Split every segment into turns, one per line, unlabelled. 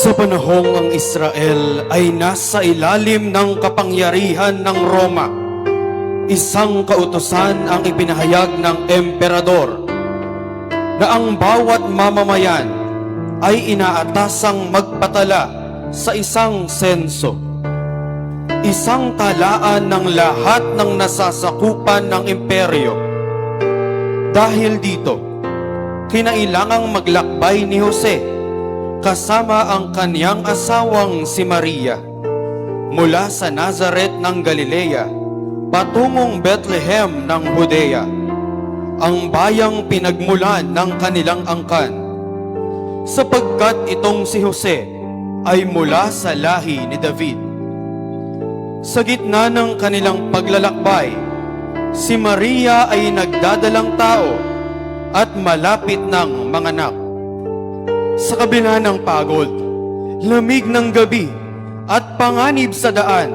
Sa panahong ang Israel ay nasa ilalim ng kapangyarihan ng Roma, isang kautusan ang ipinahayag ng emperador na ang bawat mamamayan ay inaatasang magpatala sa isang senso, isang talaan ng lahat ng nasasakupan ng imperyo. Dahil dito, kinailangang maglakbay ni Jose kasama ang kaniyang asawang si Maria mula sa Nazaret ng Galilea patungong Bethlehem ng Judea, ang bayang pinagmulan ng kanilang angkan, sapagkat itong si Jose ay mula sa lahi ni David. Sa gitna ng kanilang paglalakbay, si Maria ay nagdadalang tao at malapit ng manganak. Sa kabila ng pagod, lamig ng gabi at panganib sa daan,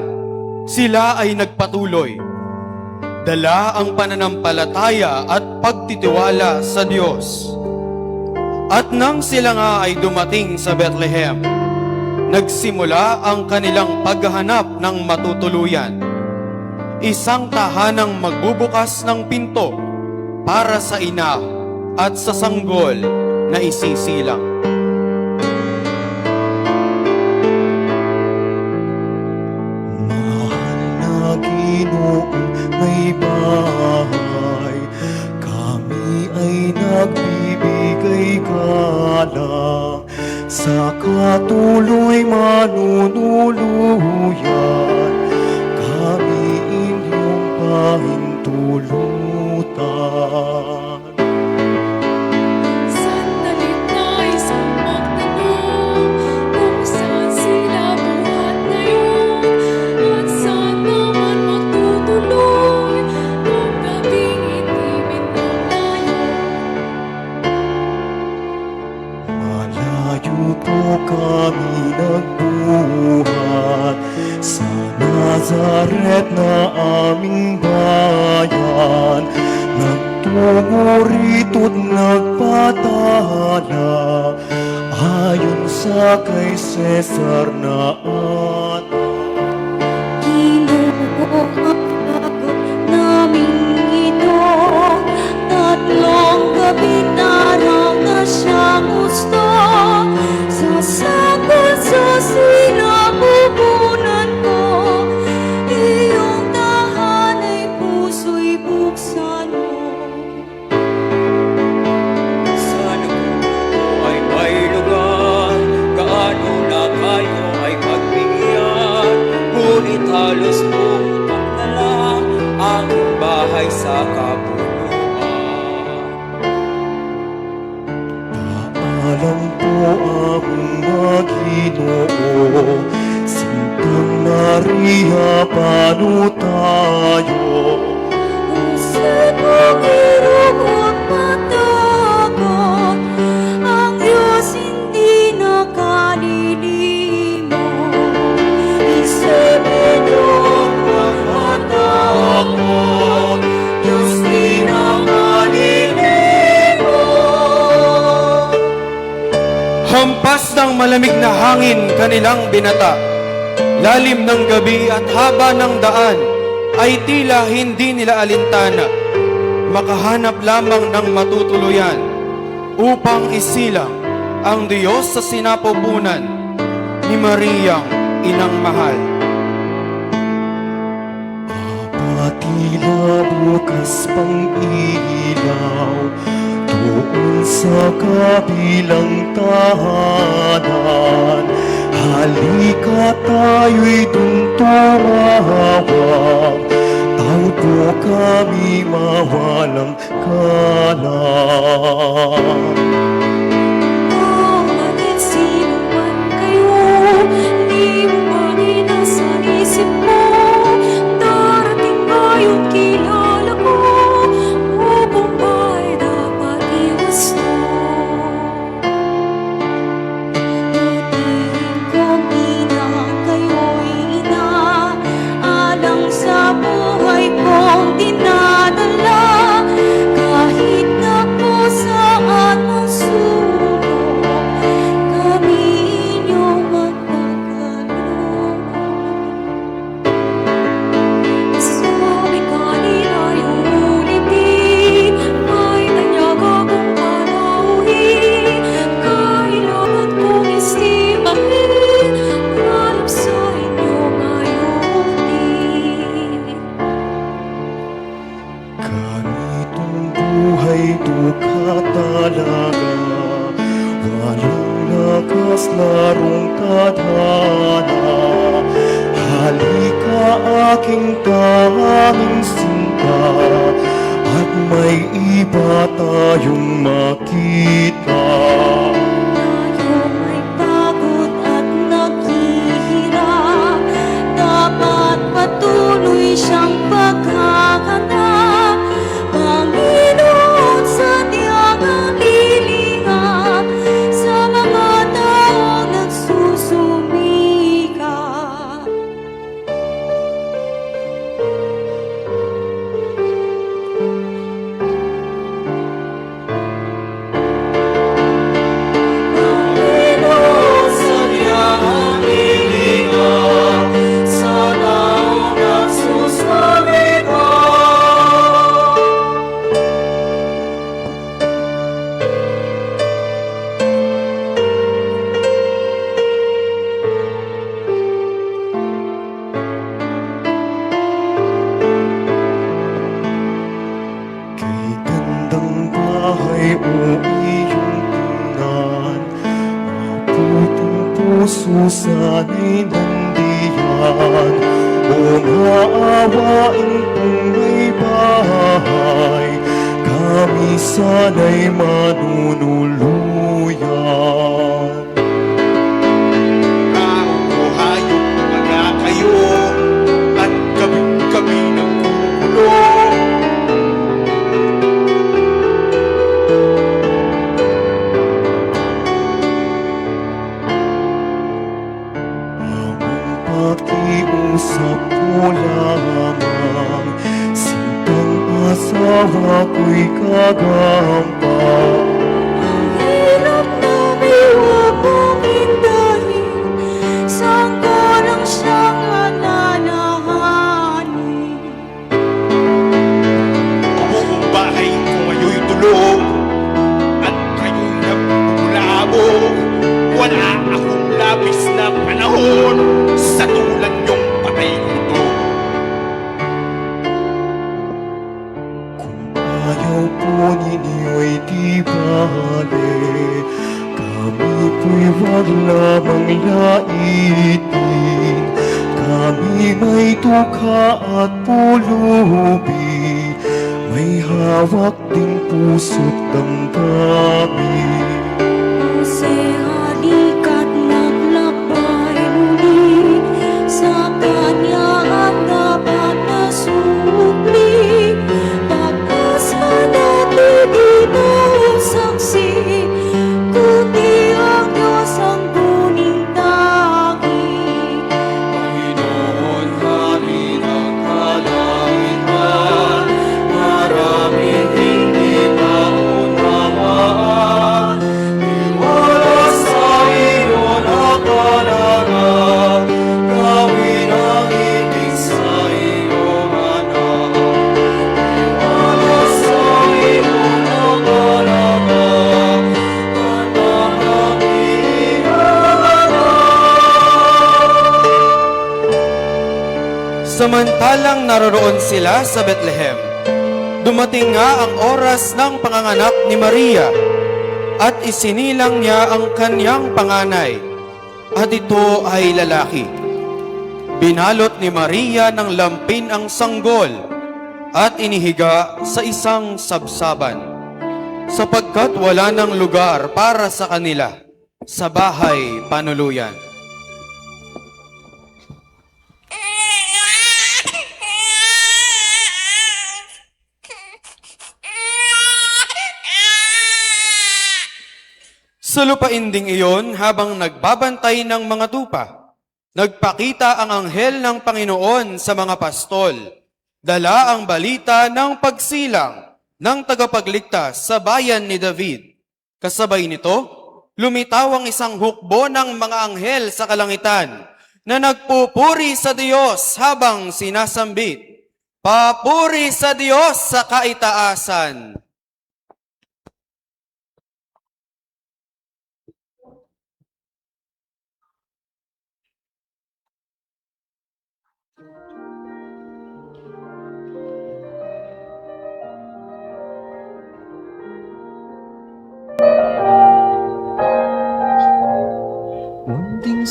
sila ay nagpatuloy. Dala ang pananampalataya at pagtitiwala sa Diyos. At nang sila nga ay dumating sa Bethlehem, nagsimula ang kanilang paghahanap ng matutuluyan. Isang tahanang magbubukas ng pinto para sa ina at sa sanggol na isisilang.
May bahay, kami ay nagbibigay galang sa katuloy manunuluyan. Kami inyong pahintulutan.
Sandalit na isang magtanong kung saan sila buhat ngayon at saan naman magtutuloy kung gabing itimin ng layo.
Malayo po kami nagbuhat sa Nazaret na aming bayan. Nagtungo rito't nagpatala ayon sa kay Cesar na anak.
Ginoo ang pagod naming ito, tatlong gabi araw na siyang gusto. Sasakot sa sinapupunan ko, iyong tahanay puso'y buksan mo.
Sa lugar ay may lugar, gaano na kayo ay pagbigyan. Ngunit halos putak na lang ang bahay sa kapuluan.
Alam po akong Ginoo, Sintang Maria, paano tayo?
Sa pag-irog at patagot, ang Diyos hindi nakalilimot. Isipin yung mga takot, Diyos di nakalilimot.
Hampas ng malamig na hangin kanilang binata, lalim ng gabi at haba ng daan ay tila hindi nila alintana, makahanap lamang ng matutuluyan upang isilang ang Diyos sa sinapupunan ni Mariang inang mahal.
Patila bukas pang ilaw doon sa kabilang tahanan. Halika tayo'y dun tumawag, tawpo kami mawalang kalang.
Kung sino man kayo, di mo ba nasa isip mo, darating ngayong kilala ko, upang ba'y dapat iwasto. Lutiin kong ina, kayo'y ina, alang sa buhay kong dinadala, kahit na po saan ang
mas larong tadhana. Halika aking tanging sinta, at may iba tayong makita.
Tayo may pagod at naghihirap, dapat patuloy siyang paghahanap. Panginoon, sadyang ang lilingap sa mga taong nagsusumikap. Panginoon, sadyang ang lilingap sa taong nagsusumikap.
Kay gandang bahay o iyong tingnan, maputing puso sana'y nandiyan. O maawain kung may bahay, kami sana'y manunuluyan.
Tao o hayop, mga kayo, at kami nagkukulong.
Amang pakiusap ko lamang, sintang asawa ko'y kagampang.
Ang hirap namin huwag mong hintayin, saan ko lang siyang alalahanin.
Buong bahay ko ngayo'y tulog, at kayo'y nagpulabo. Wala akong labis na panahon sa tulad niyong patay ito.
Kung ayaw po ninyo'y di bale, kami po'y wag lamang laitin. Kami may tukha at pulubi, may hawak ding puso't damdamin.
Jose, halika't maglakbay muli, sa kanya ang dapat na supli. Pag-asa natin ito'y saksi, kundi ang Diyos ang buning tanging. Panginoon, kami nagkalangit-an, maraming hindi maunawaan. Iwala sa iyo nakalaga, gawin ang ibig sa iyong anak. Iwala sa iyo nakalaga, anak ang iyong anak.
Samantalang naroroon sila sa Bethlehem, dumating nga ang oras ng panganganak ni Maria at isinilang niya ang kanyang panganay, at ito ay lalaki. Binalot ni Maria ng lampin ang sanggol at inihiga sa isang sabsaban, sapagkat wala ng lugar para sa kanila sa bahay panuluyan. Sa lupainding iyon, habang nagbabantay ng mga tupa, nagpakita ang anghel ng Panginoon sa mga pastol. Dala ang balita ng pagsilang ng tagapagligtas sa bayan ni David. Kasabay nito, lumitaw ang isang hukbo ng mga anghel sa kalangitan na nagpupuri sa Diyos habang sinasambit. Papuri sa Diyos sa kaitaasan.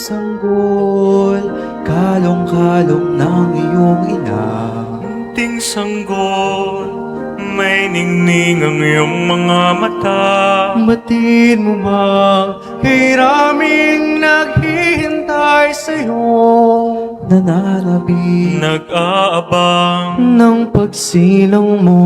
sanggol, kalong-kalong ng iyong ina.
Munting sanggol, may ningning ang iyong mga mata.
Batid mo bang kay raming naghihintay sa'yo? Nananabik
Nag-aabang
ng pagsilang mo.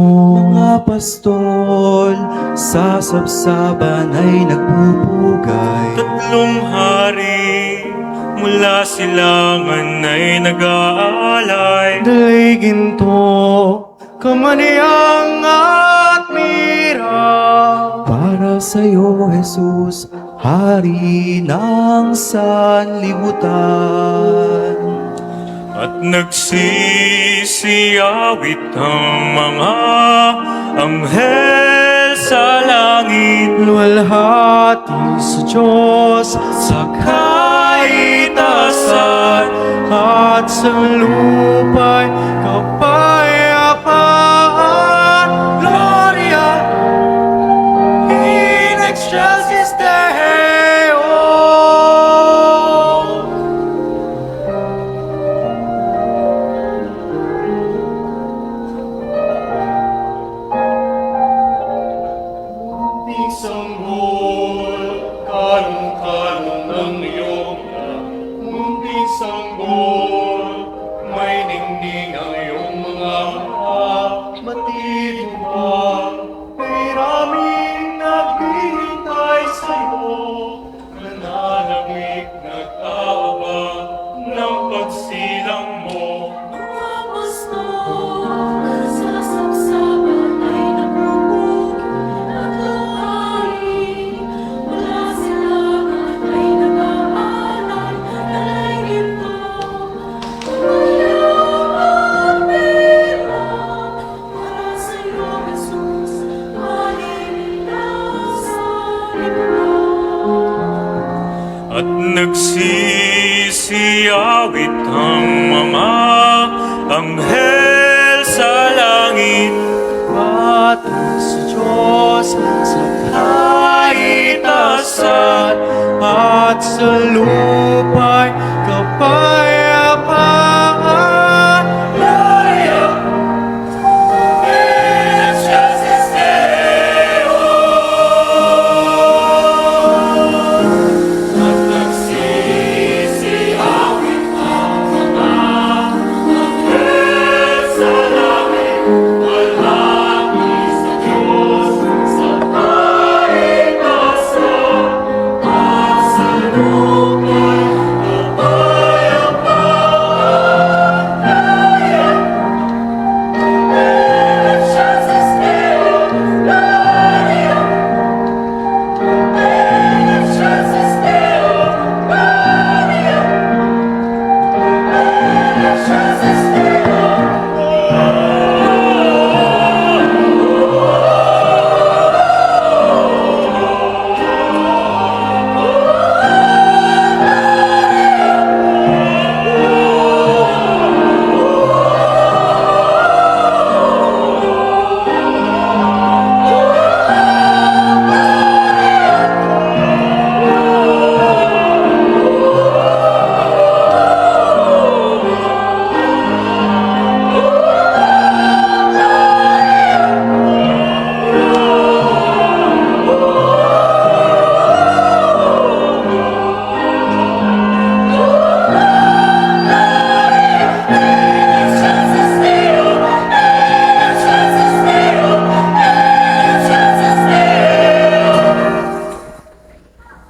Mga pastol sa sabsaban ay nagpupugay.
tatlong hari mula silangan ay nag-aalay.
Dalay ginto, kamaniyang at mira. Para sa'yo, Jesus, Hari ng sanlibutan.
At nagsisiyawit ang mga anghel sa langit.
Luwalhati sa Diyos sa kaitasan at sa lupa'y kapayapaan. Gloria in excelsis Deo. Munting sanggol, kalong-kalong ng iyong munting sanggol, may ningning ang iyong mga mata. Batid mo ba, may raming naghihintay sa'yo, nananamig, nag-aabang ng pagsilang mo.
Mga pastol sa sabsaban ay nagpupugil. Tatlong hari mula silangan ay nag-aalay. Dalay ginto, kamaniyang at mira. Para sa'yo, Jesus, Hari ng sanlibutan.
At nagsisiyawit ang mga anghel sa langit.
Pati sa Diyos sa kaitasan at sa lupa'y kapayapaan. Gloria in excelsis Deo. At nagsisiyawit ang mga anghel sa langit. Walhati sa Diyos sa kaitasan at sa lupa'y kapayapaan. Gloria in excelsis Deo. Gloria in excelsis Deo. Gloria in excelsis Deo.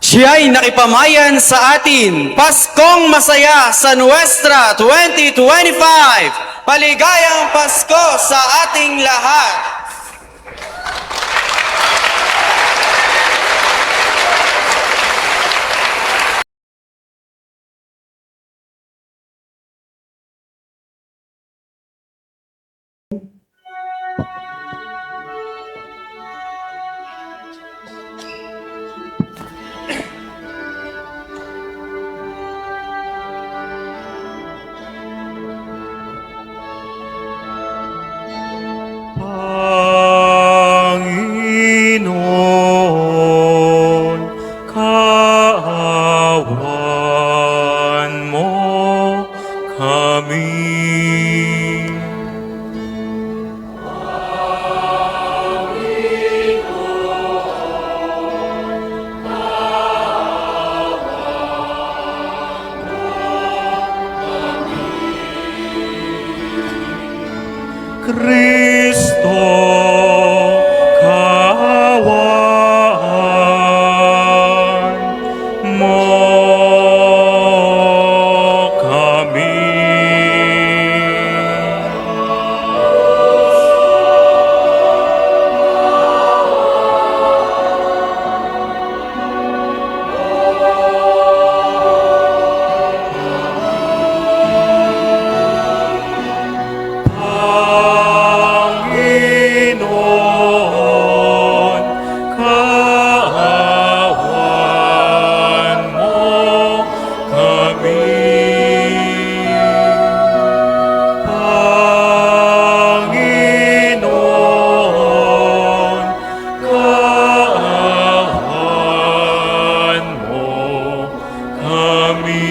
Siya'y nakipamayan sa atin. Paskong masaya sa Nuestra 2025. Maligayang Pasko sa ating lahat.
Panginoon, kaawaan Kristo, kaawaan mo kami. Panginoon, kaawaan mo kami. Panginoon, kaawaan mo kami.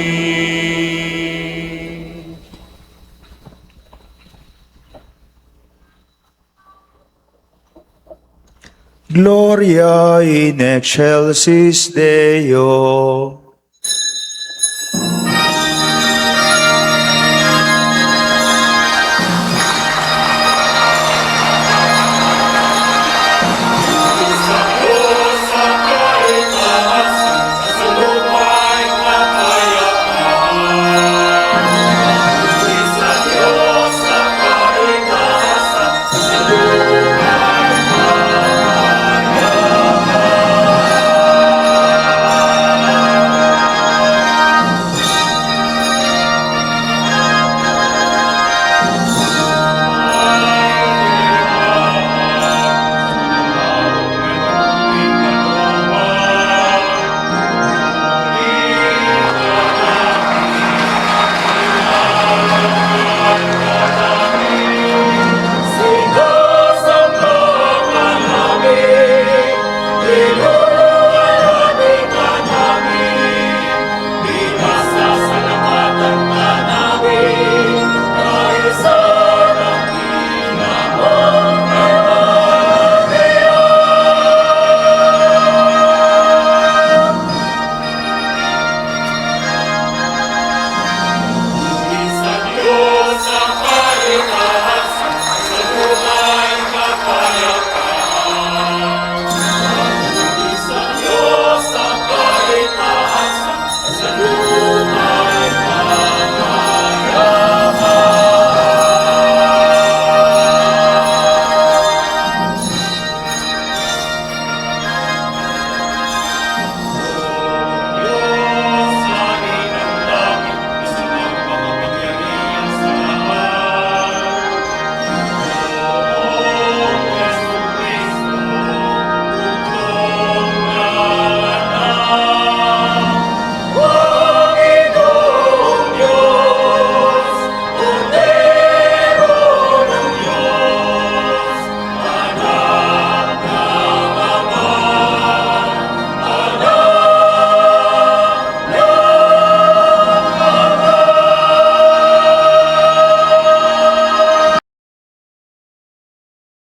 Gloria in excelsis Deo.